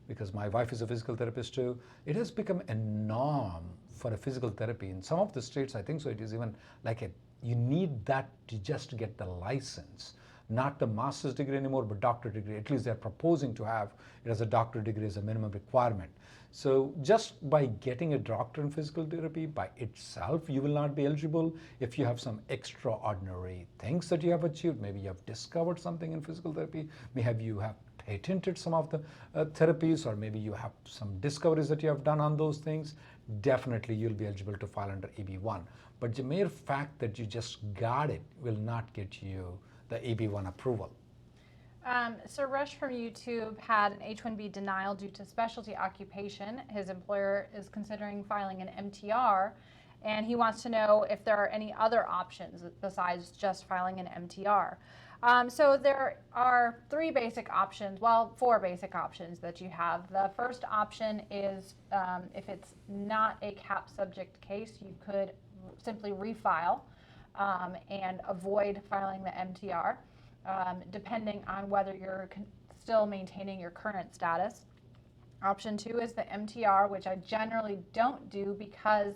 [SPEAKER 1] because my wife is a physical therapist too, it has become a norm for a physical therapy. In some of the states, I think so, it is even like you need that to just get the license. Not the master's degree anymore, but doctorate degree. At least they're proposing to have it as a doctorate degree as a minimum requirement. So just by getting a doctor in physical therapy by itself, you will not be eligible if you have some extraordinary things that you have achieved. Maybe you have discovered something in physical therapy. Maybe you have patented some of the therapies, or maybe you have some discoveries that you have done on those things. Definitely you'll be eligible to file under EB-1. But the mere fact that you just got it will not get you the EB-1 approval.
[SPEAKER 2] Suresh from YouTube had an H-1B denial due to specialty occupation. His employer is considering filing an MTR, and he wants to know if there are any other options besides just filing an MTR. So there are four basic options that you have. The first option is if it's not a cap subject case, you could simply refile and avoid filing the MTR, depending on whether you're still maintaining your current status. Option 2 is the MTR, which I generally don't do because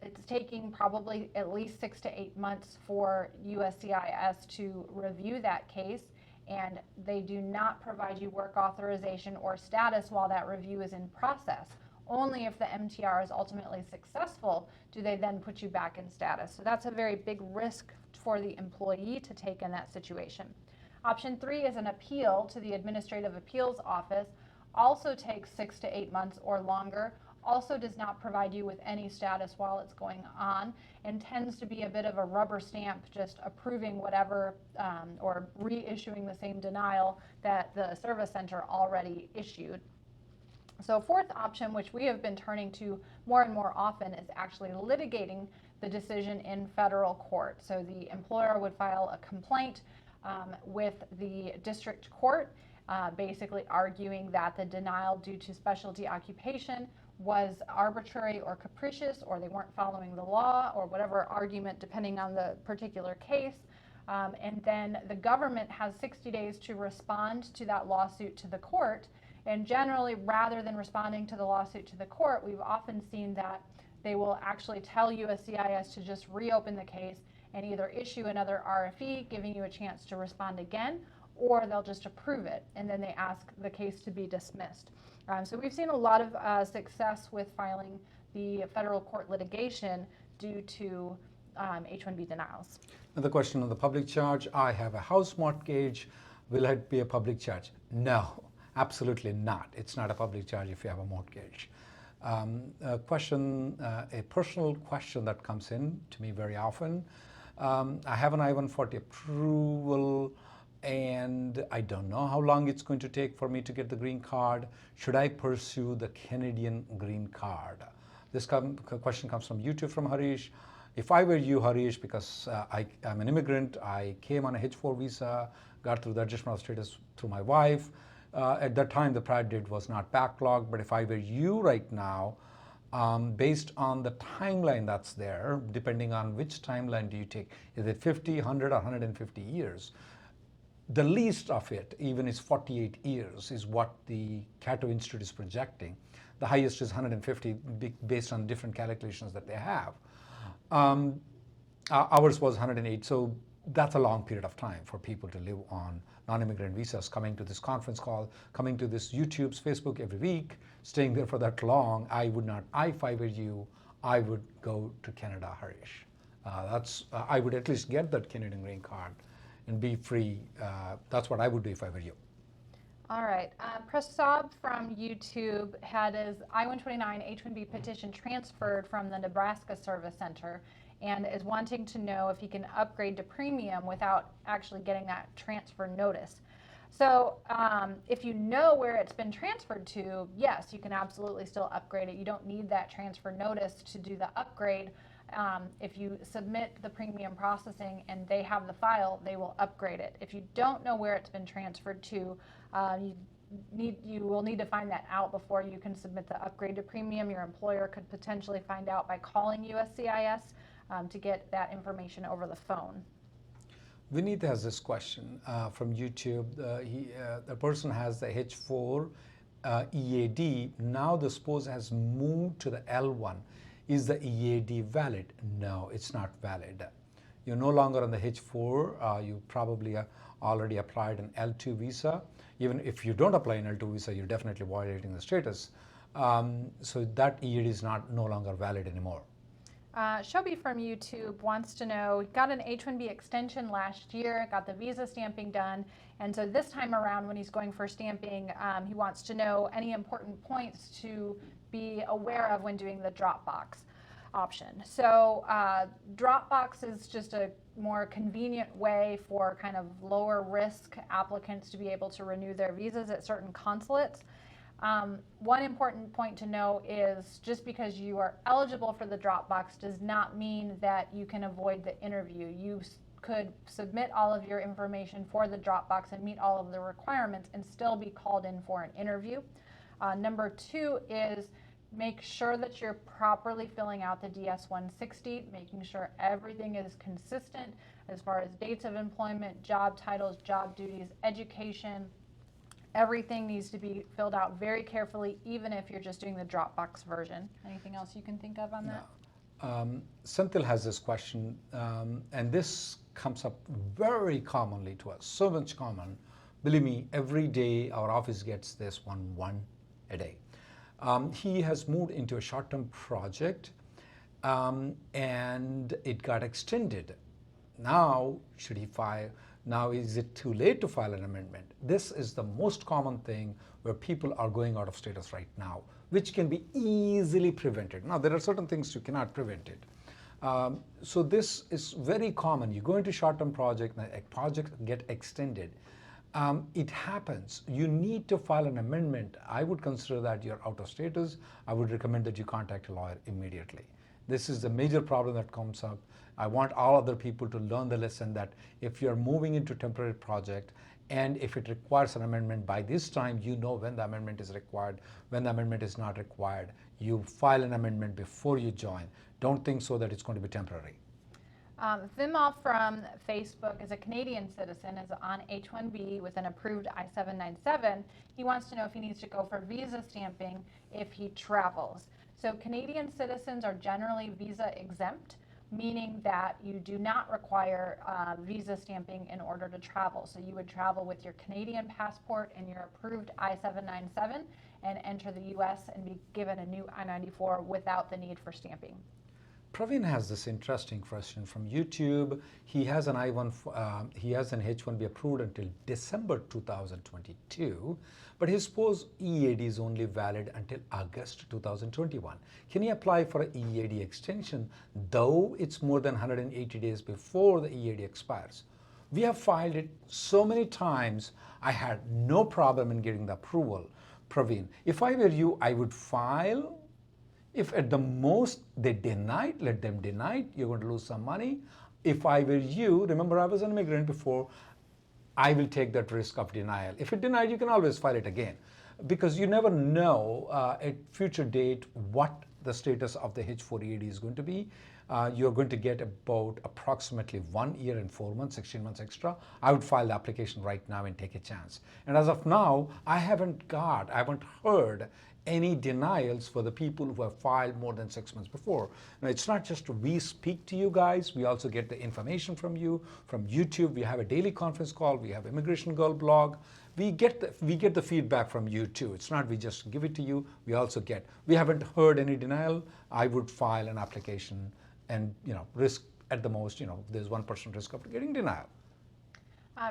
[SPEAKER 2] it's taking probably at least 6 to 8 months for USCIS to review that case, and they do not provide you work authorization or status while that review is in process. Only if the MTR is ultimately successful do they then put you back in status. So that's a very big risk for the employee to take in that situation. Option 3 is an appeal to the Administrative Appeals Office, also takes 6 to 8 months or longer, also does not provide you with any status while it's going on, and tends to be a bit of a rubber stamp, just approving whatever or reissuing the same denial that the service center already issued. So fourth option, which we have been turning to more and more often, is actually litigating the decision in federal court. So the employer would file a complaint with the district court, basically arguing that the denial due to specialty occupation was arbitrary or capricious, or they weren't following the law, or whatever argument depending on the particular case. And then the government has 60 days to respond to that lawsuit to the court. And generally, rather than responding to the lawsuit to the court, we've often seen that they will actually tell USCIS to just reopen the case and either issue another RFE, giving you a chance to respond again, or they'll just approve it, and then they ask the case to be dismissed. So we've seen a lot of success with filing the federal court litigation due to H-1B denials.
[SPEAKER 1] Another question on the public charge. I have a house mortgage. Will it be a public charge? No, absolutely not. It's not a public charge if you have a mortgage. A personal question that comes in to me very often. I have an I-140 approval, and I don't know how long it's going to take for me to get the green card. Should I pursue the Canadian green card? This question comes from YouTube from Harish. If I were you, Harish, because I'm an immigrant, I came on a H-4 visa, got through the adjustment of status through my wife. At that time, the prior date was not backlogged, but if I were you right now, based on the timeline that's there, depending on which timeline do you take, is it 50, 100, or 150 years? The least of it even is 48 years is what the Cato Institute is projecting. The highest is 150 based on different calculations that they have. Ours was 108, so that's a long period of time for people to live on non-immigrant visas, coming to this conference call, coming to this YouTube's, Facebook every week, staying there for that long. I would not. If I were you, I would go to Canada, Harish. I would at least get that Canadian green card and be free. That's what I would do if I were you.
[SPEAKER 2] All right. Prasad from YouTube had his I-129 H-1B petition transferred from the Nebraska Service Center and is wanting to know if he can upgrade to premium without actually getting that transfer notice. So if you know where it's been transferred to, yes, you can absolutely still upgrade it. You don't need that transfer notice to do the upgrade. If you submit the premium processing and they have the file, they will upgrade it. If you don't know where it's been transferred to, you will need to find that out before you can submit the upgrade to premium. Your employer could potentially find out by calling USCIS to get that information over the phone.
[SPEAKER 1] Vineet has this question from YouTube. The person has the H4 EAD. Now the spouse has moved to the L1. Is the EAD valid? No, it's not valid. You're no longer on the H4. You probably already applied an L2 visa. Even if you don't apply an L2 visa, you're definitely violating the status. So that EAD is no longer valid anymore.
[SPEAKER 2] Shobi from YouTube wants to know, got an H-1B extension last year, got the visa stamping done, and so this time around when he's going for stamping, he wants to know any important points to be aware of when doing the Dropbox option. So Dropbox is just a more convenient way for kind of lower risk applicants to be able to renew their visas at certain consulates. One important point to know is just because you are eligible for the Dropbox does not mean that you can avoid the interview. You could submit all of your information for the Dropbox and meet all of the requirements and still be called in for an interview. Number 2 is make sure that you're properly filling out the DS-160, making sure everything is consistent as far as dates of employment, job titles, job duties, education. Everything needs to be filled out very carefully, even if you're just doing the Dropbox version. Anything else you can think of on that?
[SPEAKER 1] Senthil has this question, and this comes up very commonly to us, so much common. Believe me, every day our office gets this one a day. He has moved into a short-term project, and it got extended. Now, should he Now, is it too late to file an amendment? This is the most common thing where people are going out of status right now, which can be easily prevented. Now, there are certain things you cannot prevent it. So this is very common. You go into short-term project, and a project get extended. It happens. You need to file an amendment. I would consider that you're out of status. I would recommend that you contact a lawyer immediately. This is the major problem that comes up. I want all other people to learn the lesson that if you're moving into temporary project and if it requires an amendment, by this time you know when the amendment is required, when the amendment is not required. You file an amendment before you join. Don't think so that it's going to be temporary.
[SPEAKER 2] Vimoff from Facebook is a Canadian citizen, is on H-1B with an approved I-797. He wants to know if he needs to go for visa stamping if he travels. So Canadian citizens are generally visa exempt, meaning that you do not require visa stamping in order to travel. So you would travel with your Canadian passport and your approved I-797 and enter the US and be given a new I-94 without the need for stamping.
[SPEAKER 1] Praveen has this interesting question from YouTube. He has an he has an H-1B approved until December 2022, but his spouse EAD is only valid until August 2021. Can he apply for an EAD extension, though it's more than 180 days before the EAD expires? We have filed it so many times. I had no problem in getting the approval. Praveen, if I were you, I would file. If at the most they deny it, let them deny it. You're going to lose some money. If I were you, remember I was an immigrant before, I will take that risk of denial. If it denied, you can always file it again, because you never know at future date what the status of the H-4 EAD is going to be. You're going to get about approximately 1 year and 4 months, 16 months extra. I would file the application right now and take a chance. And as of now, I haven't heard any denials for the people who have filed more than 6 months before. Now, it's not just we speak to you guys, we also get the information from you, from YouTube. We have a daily conference call, we have Immigration Girl blog. We get the feedback from you too. It's not we just give it to you, we haven't heard any denial. I would file an application and risk at the most, there's 1% risk of getting denial.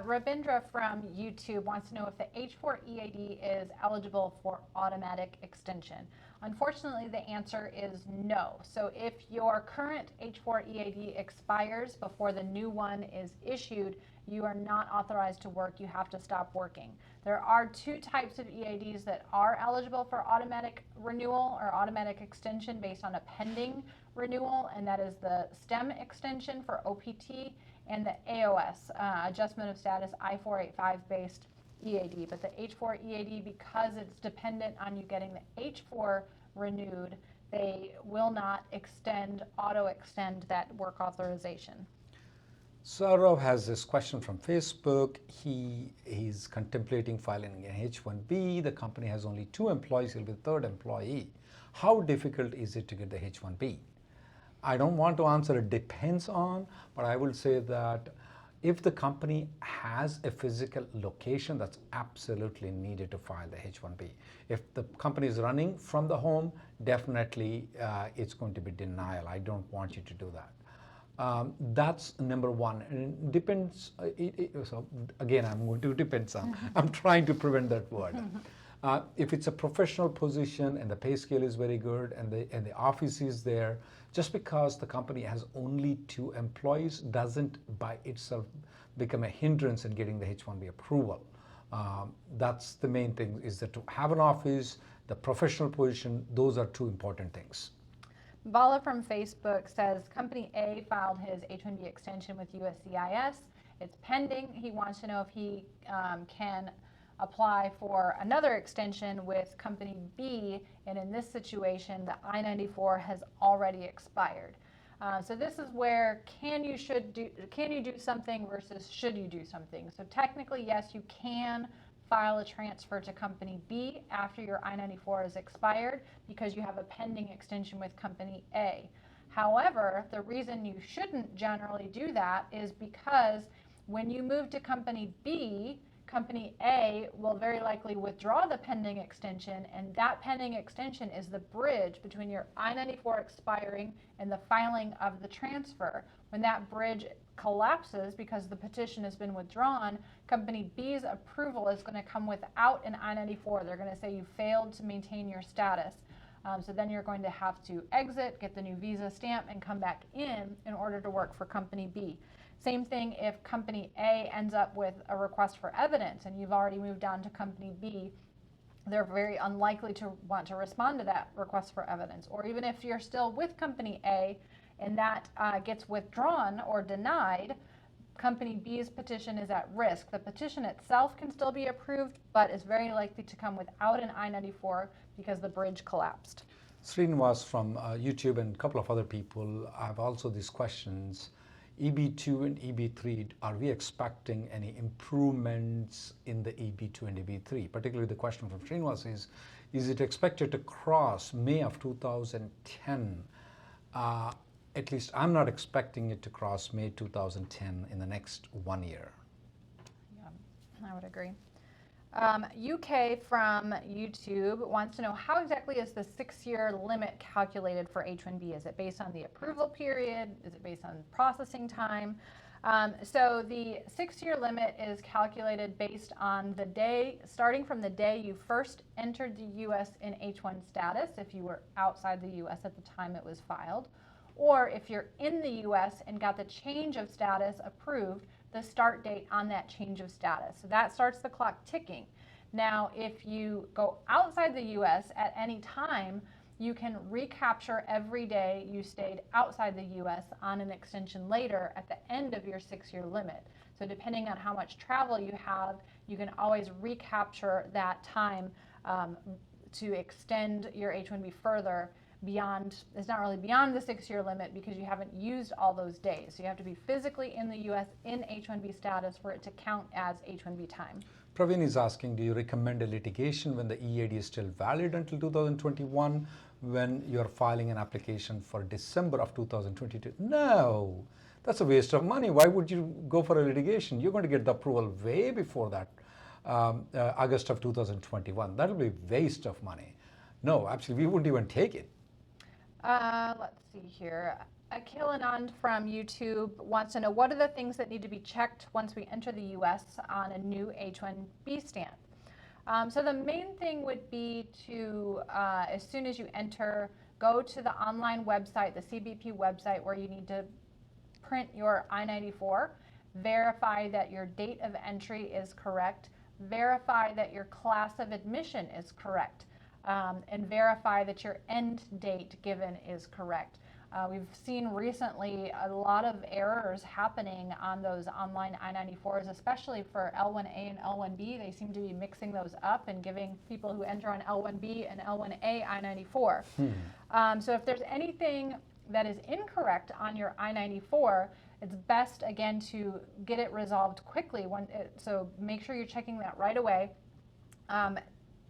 [SPEAKER 2] Rabindra from YouTube wants to know if the H-4 EAD is eligible for automatic extension. Unfortunately, the answer is no. So if your current H-4 EAD expires before the new one is issued, you are not authorized to work. You have to stop working. There are 2 types of EADs that are eligible for automatic renewal or automatic extension based on a pending renewal, and that is the STEM extension for OPT and the AOS, Adjustment of Status I-485 based EAD. But the H-4 EAD, because it's dependent on you getting the H-4 renewed, they will not auto-extend that work authorization.
[SPEAKER 1] Saurav has this question from Facebook. He's contemplating filing an H-1B. The company has only 2 employees. He'll be the 3rd employee. How difficult is it to get the H-1B? I don't want to answer it depends on, but I will say that if the company has a physical location, that's absolutely needed to file the H-1B. If the company is running from the home, definitely it's going to be denial. I don't want you to do that. That's number one. And it depends. So again, I'm going to depends on. I'm trying to prevent that word. If it's a professional position and the pay scale is very good and the office is there, just because the company has only 2 employees doesn't by itself become a hindrance in getting the H-1B approval. That's the main thing, is that to have an office, the professional position, those are 2 important things.
[SPEAKER 2] Bala from Facebook says Company A filed his H-1B extension with USCIS. It's pending. He wants to know if he can apply for another extension with Company B, and in this situation, the I-94 has already expired. So this is where can you do something versus should you do something. So technically, yes, you can file a transfer to Company B after your I-94 is expired because you have a pending extension with Company A. However, the reason you shouldn't generally do that is because when you move to Company B, company A will very likely withdraw the pending extension, and that pending extension is the bridge between your I-94 expiring and the filing of the transfer. When that bridge collapses because the petition has been withdrawn, company B's approval is going to come without an I-94. They're going to say you failed to maintain your status. So then you're going to have to exit, get the new visa stamp, and come back in order to work for company B. Same thing if company A ends up with a request for evidence and you've already moved on to company B, they're very unlikely to want to respond to that request for evidence. Or even if you're still with company A and that gets withdrawn or denied, company B's petition is at risk. The petition itself can still be approved, but is very likely to come without an I-94 because the bridge collapsed.
[SPEAKER 1] Srinivas from YouTube and a couple of other people have also these questions. EB2 and EB3, are we expecting any improvements in the EB2 and EB3? Particularly the question from Srinivas is it expected to cross May of 2010? At least I'm not expecting it to cross May 2010 in the next 1 year.
[SPEAKER 2] Yeah, I would agree. UK from YouTube wants to know, how exactly is the 6-year limit calculated for H-1B? Is it based on the approval period? Is it based on processing time? So the 6-year limit is calculated based on the day, starting from the day you first entered the U.S. in H-1 status, if you were outside the U.S. at the time it was filed, or if you're in the U.S. and got the change of status approved, the start date on that change of status. So that starts the clock ticking. Now, if you go outside the U.S. at any time, you can recapture every day you stayed outside the U.S. on an extension later at the end of your 6-year limit. So depending on how much travel you have, you can always recapture that time to extend your H-1B further beyond. It's not really beyond the 6-year limit because you haven't used all those days. So you have to be physically in the U.S. in H-1B status for it to count as H-1B time.
[SPEAKER 1] Praveen is asking, do you recommend a litigation when the EAD is still valid until 2021 when you're filing an application for December of 2022? No, that's a waste of money. Why would you go for a litigation? You're going to get the approval way before that, August of 2021. That'll be a waste of money. No, absolutely, we wouldn't even take it.
[SPEAKER 2] Let's see here. Akhil Anand from YouTube wants to know, what are the things that need to be checked once we enter the U.S. on a new H-1B stamp? So the main thing would be to, as soon as you enter, go to the online website, the CBP website, where you need to print your I-94, verify that your date of entry is correct, verify that your class of admission is correct, and verify that your end date given is correct. We've seen recently a lot of errors happening on those online I-94s, especially for L1A and L1B. They seem to be mixing those up and giving people who enter on L1B and L1A I-94. So if there's anything that is incorrect on your I-94, it's best, again, to get it resolved quickly. So make sure you're checking that right away.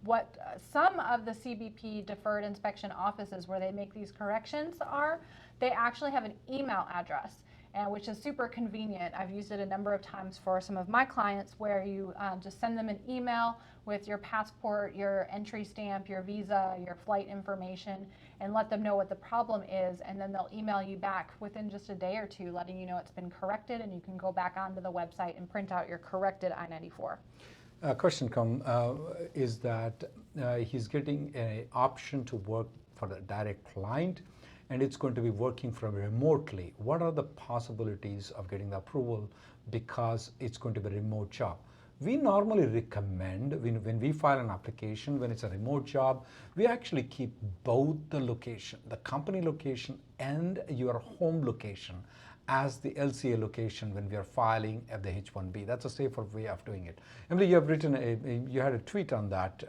[SPEAKER 2] What some of the CBP deferred inspection offices where they make these corrections are, they actually have an email address, which is super convenient. I've used it a number of times for some of my clients, where you just send them an email with your passport, your entry stamp, your visa, your flight information, and let them know what the problem is, and then they'll email you back within just a day or two, letting you know it's been corrected, and you can go back onto the website and print out your corrected I-94.
[SPEAKER 1] Question is that he's getting an option to work for the direct client, and it's going to be working from remotely. What are the possibilities of getting the approval because it's going to be a remote job? We normally recommend, when we file an application, when it's a remote job, we actually keep both the location, the company location and your home location, as the LCA location when we are filing at the H-1B. That's a safer way of doing it. Emily, you have written, you had a tweet on that.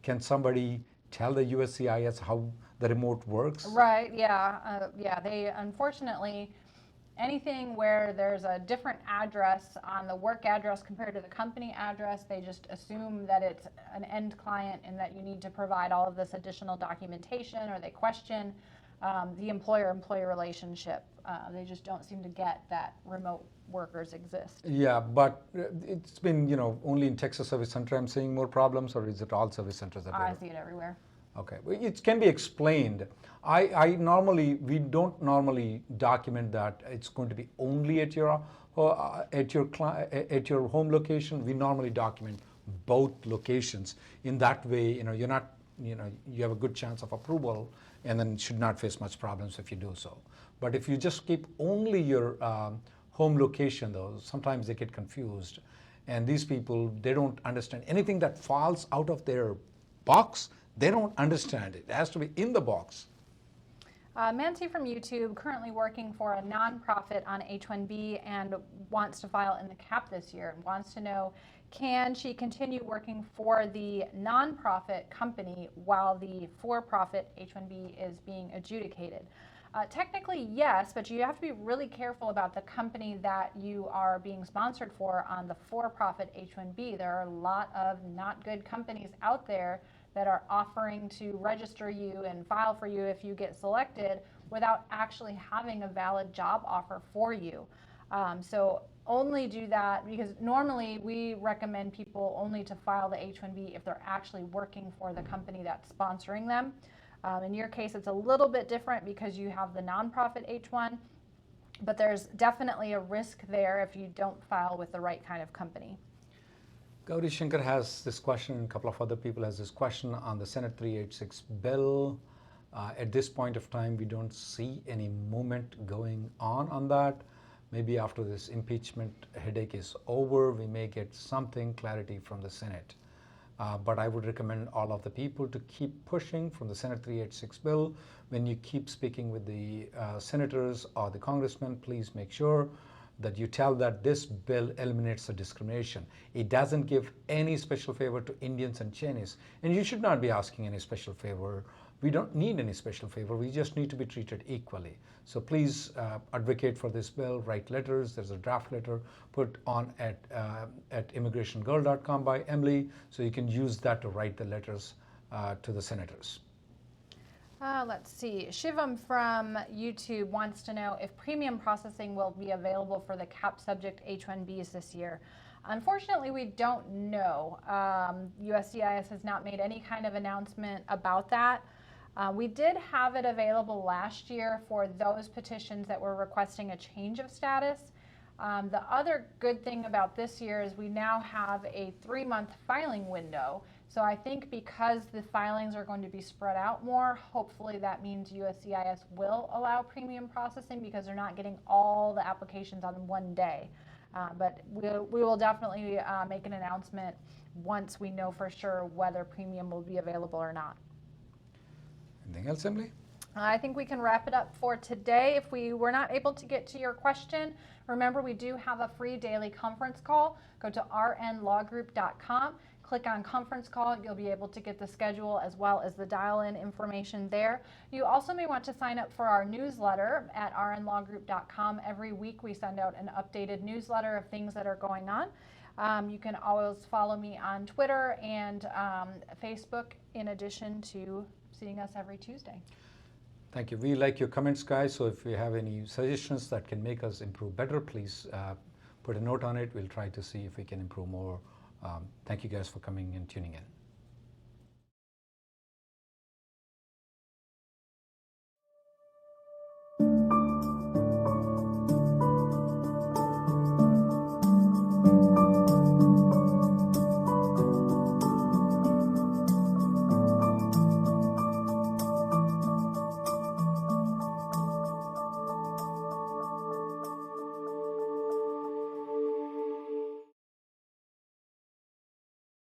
[SPEAKER 1] Can somebody tell the USCIS how the remote works?
[SPEAKER 2] Right, yeah. They, unfortunately, anything where there's a different address on the work address compared to the company address, they just assume that it's an end client and that you need to provide all of this additional documentation, or they question the employer-employee relationship. They just don't seem to get that remote workers exist.
[SPEAKER 1] Yeah, but it's been, only in Texas Service Center I'm seeing more problems, or is it all service centers that
[SPEAKER 2] I see it everywhere.
[SPEAKER 1] Okay, well, it can be explained. We don't normally document that it's going to be only at your home location. We normally document both locations. In that way, you're not, you have a good chance of approval, and then should not face much problems if you do so. But if you just keep only your home location, though, sometimes they get confused, and these people, they don't understand anything that falls out of their box. They don't understand it. It has to be in the box.
[SPEAKER 2] Mansi from YouTube, currently working for a nonprofit on H-1B and wants to file in the CAP this year, and wants to know, can she continue working for the nonprofit company while the for-profit H-1B is being adjudicated? Technically, yes, but you have to be really careful about the company that you are being sponsored for on the for-profit H-1B. There are a lot of not good companies out there that are offering to register you and file for you if you get selected without actually having a valid job offer for you. So only do that, because normally we recommend people only to file the H-1B if they're actually working for the company that's sponsoring them. In your case, it's a little bit different because you have the nonprofit H-1, but there's definitely a risk there if you don't file with the right kind of company.
[SPEAKER 1] Gauri Shankar has this question, a couple of other people has this question on the Senate 386 bill. At this point of time, we don't see any movement going on that. Maybe after this impeachment headache is over, we may get something clarity from the Senate. But I would recommend all of the people to keep pushing from the Senate 386 bill. When you keep speaking with the senators or the congressmen, please make sure that you tell that this bill eliminates the discrimination. It doesn't give any special favor to Indians and Chinese, and you should not be asking any special favor. We don't need any special favor. We just need to be treated equally. So please advocate for this bill, write letters. There's a draft letter put on at immigrationgirl.com by Emily, so you can use that to write the letters to the senators.
[SPEAKER 2] Let's see. Shivam from YouTube wants to know if premium processing will be available for the CAP subject H-1Bs this year. Unfortunately, we don't know. USCIS has not made any kind of announcement about that. We did have it available last year for those petitions that were requesting a change of status. The other good thing about this year is we now have a 3-month filing window. So I think because the filings are going to be spread out more, hopefully that means USCIS will allow premium processing because they're not getting all the applications on one day. But we will definitely make an announcement once we know for sure whether premium will be available or not.
[SPEAKER 1] Anything else, Emily?
[SPEAKER 2] I think we can wrap it up for today. If we were not able to get to your question, remember we do have a free daily conference call. Go to rnlawgroup.com, click on conference call. You'll be able to get the schedule as well as the dial-in information there. You also may want to sign up for our newsletter at rnlawgroup.com. Every week we send out an updated newsletter of things that are going on. You can always follow me on Twitter and Facebook in addition to seeing us every Tuesday.
[SPEAKER 1] Thank you. We like your comments, guys. So if you have any suggestions that can make us improve better, please put a note on it. We'll try to see if we can improve more. Thank you guys for coming and tuning in.